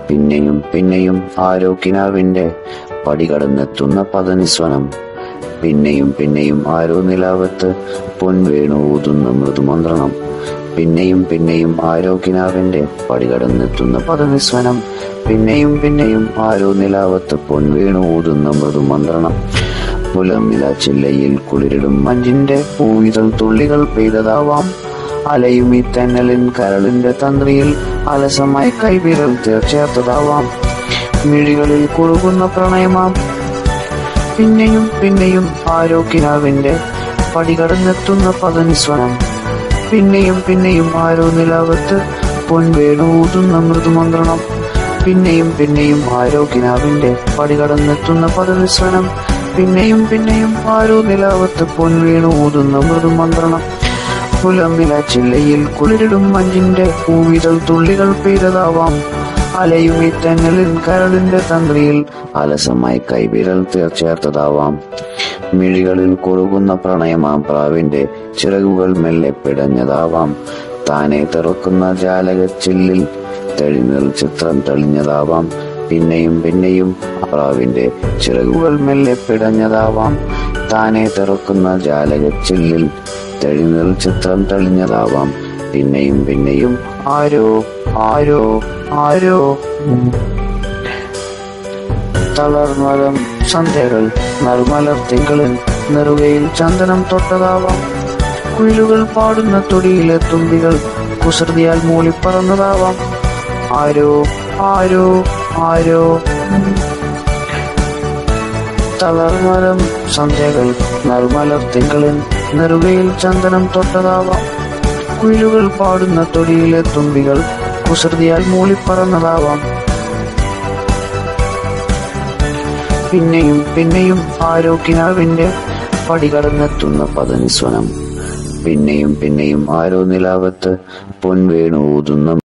പിന്നെയും പിന്നെയും ആരോക്കിനാവിന്റെ പടികടന്നെത്തുന്ന പദനിസ്വനം. പിന്നെയും പിന്നെയും ആരോ നിലാവത്ത് പൊൻവേണു ഊതുന്ന മൃദുമന്ത്രണം. പിന്നെയും പിന്നെയും ആരോക്കിനാവിന്റെ പടികടന്നെത്തുന്ന പദനിസ്വനം. പിന്നെയും പിന്നെയും ആരോ നിലാവത്ത് പൊൻവേണു ഊതുന്ന മൃദുമന്ത്രണം. പുലർനില ചില്ലയിൽ കുളിരിടും മഞ്ഞിന്റെ പൂവിതൾ തുള്ളികൾ പെയ്തതാവാം. അലയും ഈ തെന്നലിൻ കരളിന്റെ തന്ത്രിയിൽ അലസമായി കൈവിരൽ ചേർത്തതാവാം. മിഴികളിൽ കുറുകുന്ന പ്രണയമാം. പിന്നെയും പിന്നെയും ആരോക്കിനാവിന്റെ പടികടന്നെത്തുന്ന പദനിസ്വനം. പിന്നെയും പിന്നെയും ആരോ നിലാവത്ത് പൊൻവേണു ഊതുന്ന മൃദുമന്ത്രണം. പിന്നെയും പിന്നെയും ആരോക്കിനാവിന്റെ പടികടന്നെത്തുന്ന പദനിസ്വനം. പിന്നെയും പിന്നെയും ആരോ നിലാവത്ത് പൊൻവേണു ഊതുന്ന മൃദുമന്ത്രണം. പുലർനില ചില്ലയിൽ കുളിരിടും മഞ്ഞിന്റെ പൂവിതൾ തുള്ളികൾ പെയ്തതാവാം. അലയും ഈ തെന്നലിൻ കരളിന്റെ തന്ത്രിയിൽ അലസമായി കൈവിരൽ ചേർത്തതാവാം. മിഴികളിൽ കുറുകുന്ന പ്രണയമാം പ്രാവിന്റെ ചിറകുകൾ മെല്ലെ പിടഞ്ഞതാവാം. താനെ തുറക്കുന്ന ജാലകച്ചില്ലിൽ തെളിനീർ ചിത്രം തെളിഞ്ഞതാവാം. പിന്നെയും പിന്നെയും പ്രാവിന്റെ ചിറകുകൾ മെല്ലെ പിടഞ്ഞതാവാം. താനെ തുറക്കുന്ന ജാലകച്ചില്ലിൽ തെളിനീർ ചിത്രം തെളിഞ്ഞതാവാം. പിന്നെയും പിന്നെയും ആരോ ആരോ ആരോ. തളർമലം സന്ധ്യകൾ നറുമലർ തിങ്കളിൽ നെറുകയിൽ ചന്ദനം തൊട്ടതാവാം. കുയിലുകൾ പാടുന്ന തൊടിയിലെ തുമ്പികൾ കുസൃതിയാൽ മൂളിപ്പറന്നതാവാം. ആരോ ആരോ ആരോ. തളർമലം സന്ധ്യകൾ നറുമലർ തിങ്കളിൽ നെറുകയിൽ ചന്ദനം തൊട്ടതാവാം. കുയിലുകൾ പാടുന്ന തൊടിയിലെ തുമ്പികൾ കുസൃതിയാൽ മൂളിപ്പറന്നതാവാം. പിന്നെയും പിന്നെയും ആരോക്കിനാവിന്റെ പടികടന്നെത്തുന്ന പദനിസ്വനം. പിന്നെയും പിന്നെയും ആരോ നിലാവത്ത് പൊൻവേണു ഊതുന്ന